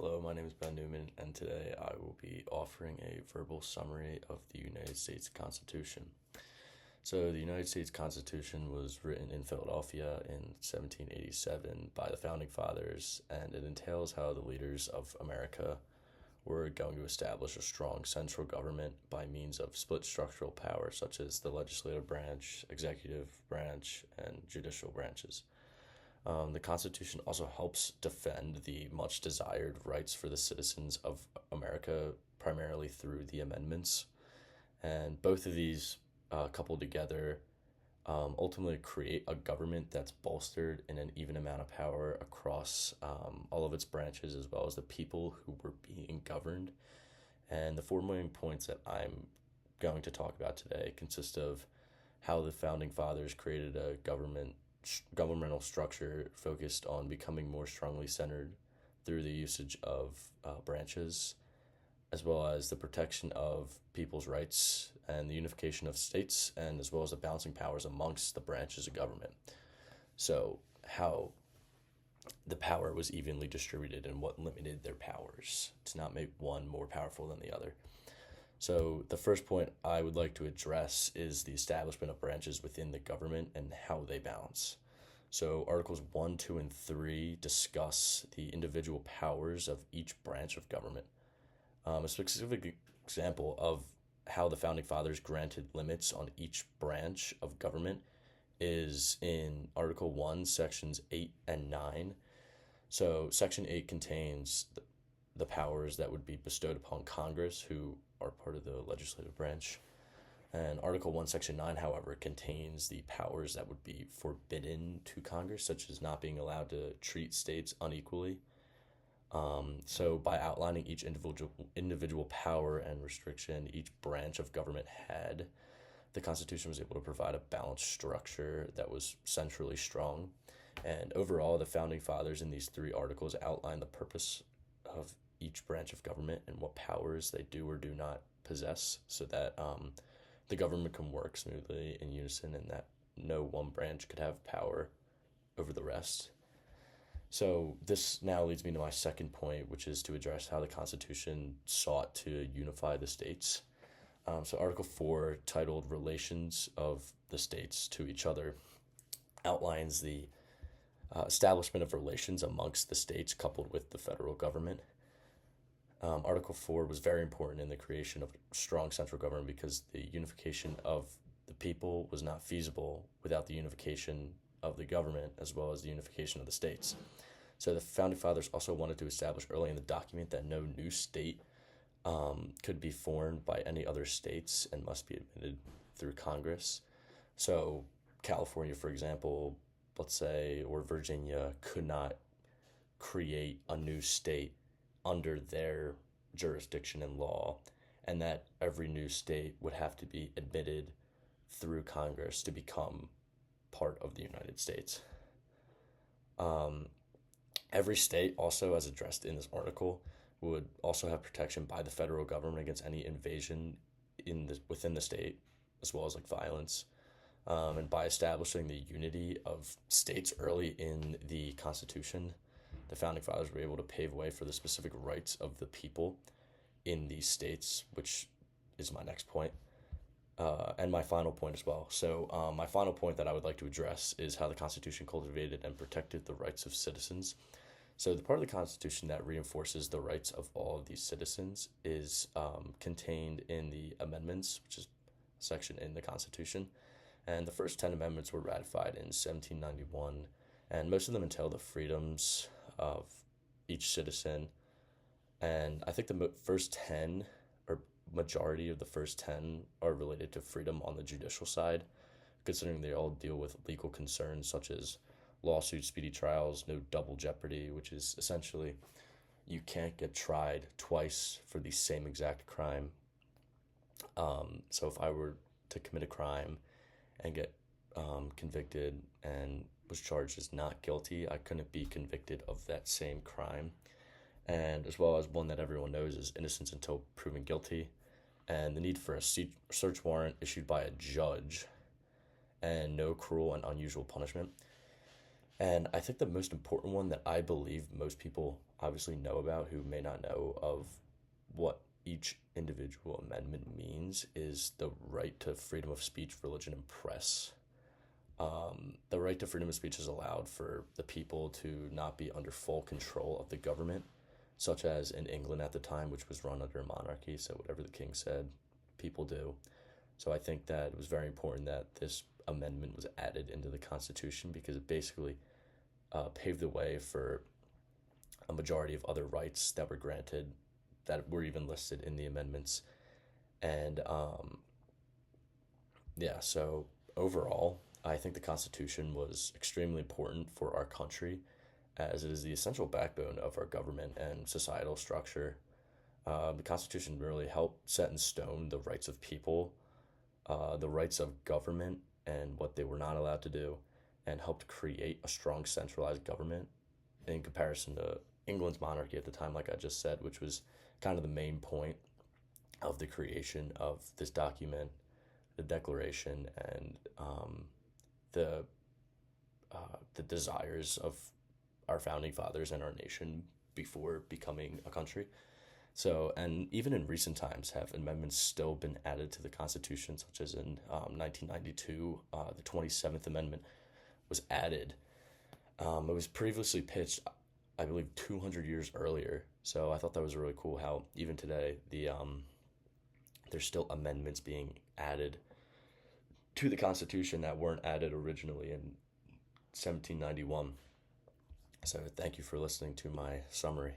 Hello, my name is Ben Newman, and today I will be offering a verbal summary of the United States Constitution. So, the United States Constitution was written in Philadelphia in 1787 by the Founding Fathers, and it entails how the leaders of America were going to establish a strong central government by means of split structural power, such as the legislative branch, executive branch, and judicial branches. The Constitution also helps defend the much desired rights for the citizens of America, primarily through the amendments. And both of these, coupled together, ultimately create a government that's bolstered in an even amount of power across all of its branches, as well as the people who were being governed. And the four main points that I'm going to talk about today consist of how the founding fathers created a governmental structure focused on becoming more strongly centered through the usage of branches, as well as the protection of people's rights and the unification of states, and as well as the balancing powers amongst the branches of government. So, how the power was evenly distributed and what limited their powers to not make one more powerful than the other. So, the first point I would like to address is the establishment of branches within the government and how they balance. So, Articles 1, 2, and 3 discuss the individual powers of each branch of government. A specific example of how the Founding Fathers granted limits on each branch of government is in Article 1, Sections 8 and 9. So, Section 8 contains the powers that would be bestowed upon Congress, who are part of the legislative branch. And Article 1, Section 9, however, contains the powers that would be forbidden to Congress, such as not being allowed to treat states unequally. So by outlining each individual power and restriction each branch of government had, the Constitution was able to provide a balanced structure that was centrally strong. And overall, the Founding Fathers in these three articles outline the purpose of each branch of government and what powers they do or do not possess, so that the government can work smoothly in unison and that no one branch could have power over the rest. So this now leads me to my second point, which is to address how the Constitution sought to unify the states. So Article 4, titled Relations of the States to Each Other, outlines the establishment of relations amongst the states coupled with the federal government. Article 4 was very important in the creation of a strong central government because the unification of the people was not feasible without the unification of the government as well as the unification of the states. So the Founding Fathers also wanted to establish early in the document that no new state could be formed by any other states and must be admitted through Congress. So California, for example, let's say, or Virginia could not create a new state under their jurisdiction and law, and that every new state would have to be admitted through Congress to become part of the United States. Every state, also as addressed in this article, would also have protection by the federal government against any invasion within the state, as well as like violence. And by establishing the unity of states early in the Constitution, the Founding Fathers were able to pave way for the specific rights of the people in these states, which is my next point. And my final point as well. So my final point that I would like to address is how the Constitution cultivated and protected the rights of citizens. So the part of the Constitution that reinforces the rights of all of these citizens is contained in the amendments, which is a section in the Constitution. And the first 10 amendments were ratified in 1791, and most of them entail the freedoms of each citizen. And I think the first 10, or majority of the first 10, are related to freedom on the judicial side, considering they all deal with legal concerns such as lawsuits, speedy trials, no double jeopardy, which is essentially you can't get tried twice for the same exact crime. So if I were to commit a crime and get convicted and was charged as not guilty, I couldn't be convicted of that same crime. And as well as one that everyone knows is innocence until proven guilty, and the need for a search warrant issued by a judge, and no cruel and unusual punishment. And I think the most important one that I believe most people obviously know about who may not know of what each individual amendment means is the right to freedom of speech, religion, and press. The right to freedom of speech is allowed for the people to not be under full control of the government, such as in England at the time, which was run under a monarchy. So whatever the king said, people do. So I think that it was very important that this amendment was added into the Constitution because it basically paved the way for a majority of other rights that were granted that were even listed in the amendments. And yeah, so overall, I think the Constitution was extremely important for our country as it is the essential backbone of our government and societal structure. The Constitution really helped set in stone the rights of people, the rights of government, and what they were not allowed to do, and helped create a strong centralized government in comparison to England's monarchy at the time, like I just said, which was kind of the main point of the creation of this document, the Declaration, and the the desires of our founding fathers and our nation before becoming a country. So, and even in recent times, have amendments still been added to the Constitution, such as in 1992, the 27th Amendment was added. It was previously pitched, I believe, 200 years earlier. So I thought that was really cool how even today there's still amendments being added to the Constitution that weren't added originally in 1791. So thank you for listening to my summary.